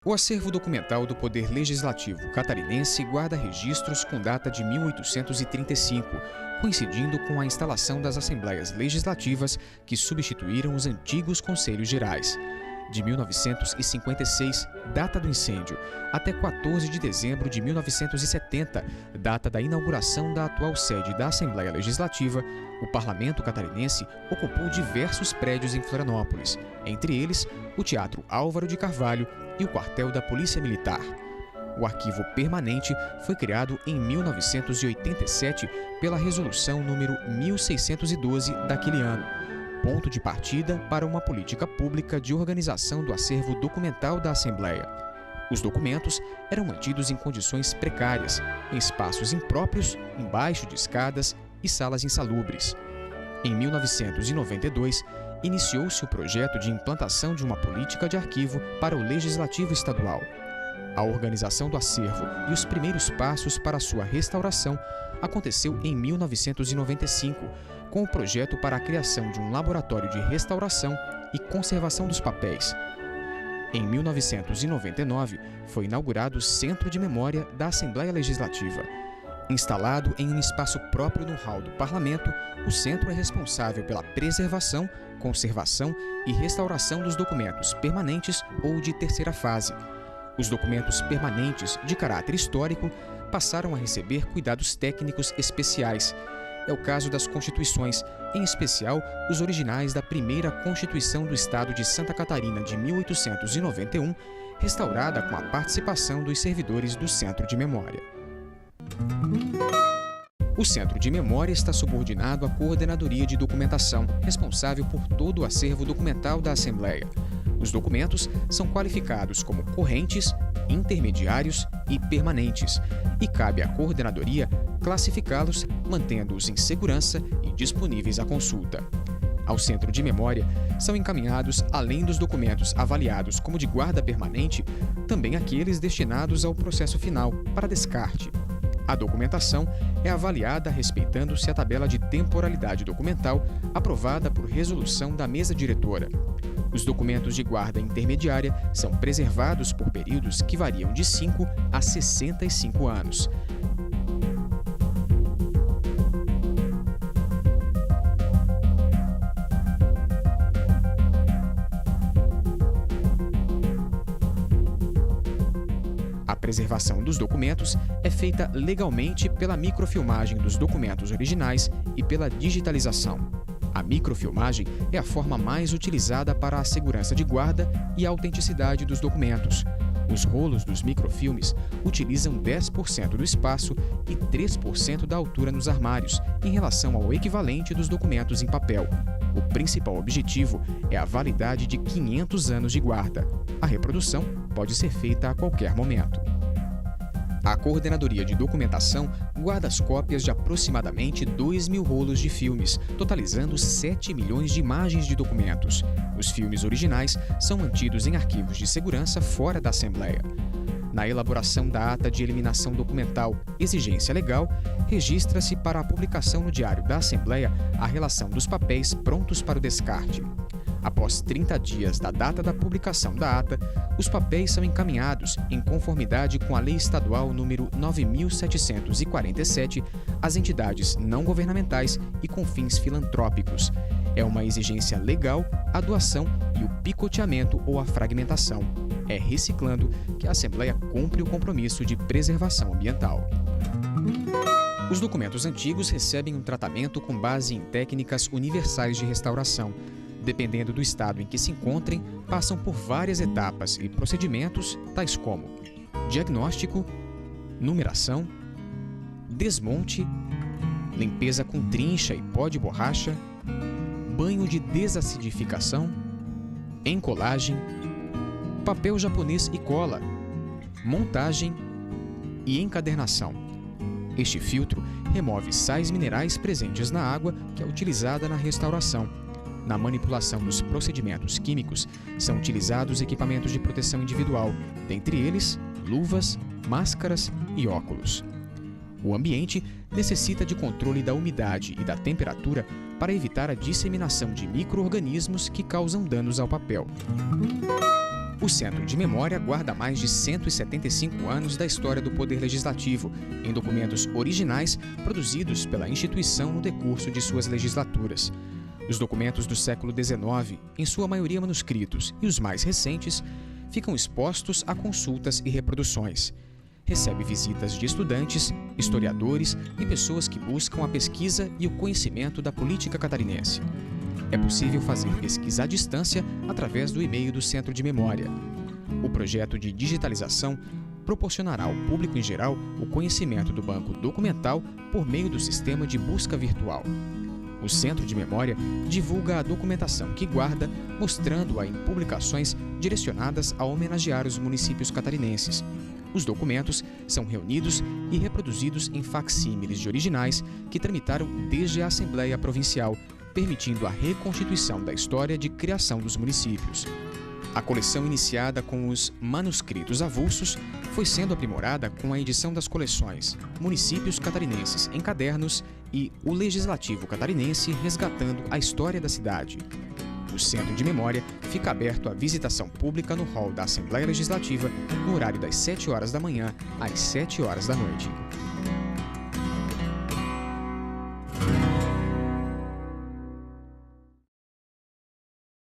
O acervo documental do Poder Legislativo catarinense guarda registros com data de 1835, coincidindo com a instalação das Assembleias Legislativas que substituíram os antigos Conselhos Gerais. De 1956, data do incêndio, até 14 de dezembro de 1970, data da inauguração da atual sede da Assembleia Legislativa, o Parlamento catarinense ocupou diversos prédios em Florianópolis, entre eles o Teatro Álvaro de Carvalho e o quartel da Polícia Militar. O arquivo permanente foi criado em 1987 pela Resolução número 1612 daquele ano, ponto de partida para uma política pública de organização do acervo documental da Assembleia. Os documentos eram mantidos em condições precárias, em espaços impróprios, embaixo de escadas e salas insalubres. Em 1992, iniciou-se o projeto de implantação de uma política de arquivo para o Legislativo Estadual. A organização do acervo e os primeiros passos para sua restauração aconteceu em 1995, com o projeto para a criação de um laboratório de restauração e conservação dos papéis. Em 1999, foi inaugurado o Centro de Memória da Assembleia Legislativa. Instalado em um espaço próprio no hall do Parlamento, o centro é responsável pela preservação, conservação e restauração dos documentos permanentes ou de terceira fase. Os documentos permanentes de caráter histórico passaram a receber cuidados técnicos especiais. É o caso das Constituições, em especial os originais da primeira Constituição do Estado de Santa Catarina de 1891, restaurada com a participação dos servidores do Centro de Memória. O Centro de Memória está subordinado à Coordenadoria de Documentação, responsável por todo o acervo documental da Assembleia. Os documentos são qualificados como correntes, intermediários e permanentes, e cabe à Coordenadoria classificá-los, mantendo-os em segurança e disponíveis à consulta. Ao Centro de Memória são encaminhados, além dos documentos avaliados como de guarda permanente, também aqueles destinados ao processo final, para descarte. A documentação é avaliada respeitando-se a tabela de temporalidade documental aprovada por resolução da mesa diretora. Os documentos de guarda intermediária são preservados por períodos que variam de 5 a 65 anos. A preservação dos documentos é feita legalmente pela microfilmagem dos documentos originais e pela digitalização. A microfilmagem é a forma mais utilizada para a segurança de guarda e a autenticidade dos documentos. Os rolos dos microfilmes utilizam 10% do espaço e 3% da altura nos armários, em relação ao equivalente dos documentos em papel. O principal objetivo é a validade de 500 anos de guarda. A reprodução pode ser feita a qualquer momento. A Coordenadoria de Documentação guarda as cópias de aproximadamente 2.000 rolos de filmes, totalizando 7 milhões de imagens de documentos. Os filmes originais são mantidos em arquivos de segurança fora da Assembleia. Na elaboração da ata de eliminação documental exigência legal, registra-se para a publicação no Diário da Assembleia a relação dos papéis prontos para o descarte. Após 30 dias da data da publicação da ata, os papéis são encaminhados, em conformidade com a Lei Estadual nº 9.747, às entidades não governamentais e com fins filantrópicos. É uma exigência legal a doação e o picoteamento ou a fragmentação. É reciclando que a Assembleia cumpre o compromisso de preservação ambiental. Os documentos antigos recebem um tratamento com base em técnicas universais de restauração. Dependendo do estado em que se encontrem, passam por várias etapas e procedimentos, tais como diagnóstico, numeração, desmonte, limpeza com trincha e pó de borracha, banho de desacidificação, encolagem, papel japonês e cola, montagem e encadernação. Este filtro remove sais minerais presentes na água que é utilizada na restauração. Na manipulação dos procedimentos químicos, são utilizados equipamentos de proteção individual, dentre eles luvas, máscaras e óculos. O ambiente necessita de controle da umidade e da temperatura para evitar a disseminação de micro-organismos que causam danos ao papel. O Centro de Memória guarda mais de 175 anos da história do Poder Legislativo, em documentos originais produzidos pela instituição no decurso de suas legislaturas. Os documentos do século XIX, em sua maioria manuscritos, e os mais recentes, ficam expostos a consultas e reproduções. Recebe visitas de estudantes, historiadores e pessoas que buscam a pesquisa e o conhecimento da política catarinense. É possível fazer pesquisa à distância através do e-mail do Centro de Memória. O projeto de digitalização proporcionará ao público em geral o conhecimento do banco documental por meio do sistema de busca virtual. O Centro de Memória divulga a documentação que guarda, mostrando-a em publicações direcionadas a homenagear os municípios catarinenses. Os documentos são reunidos e reproduzidos em facsímiles de originais que tramitaram desde a Assembleia Provincial, permitindo a reconstituição da história de criação dos municípios. A coleção iniciada com os manuscritos avulsos foi sendo aprimorada com a edição das coleções Municípios Catarinenses em Cadernos e O Legislativo Catarinense Resgatando a História da Cidade. O Centro de Memória fica aberto à visitação pública no hall da Assembleia Legislativa no horário das 7 horas da manhã às 7 horas da noite.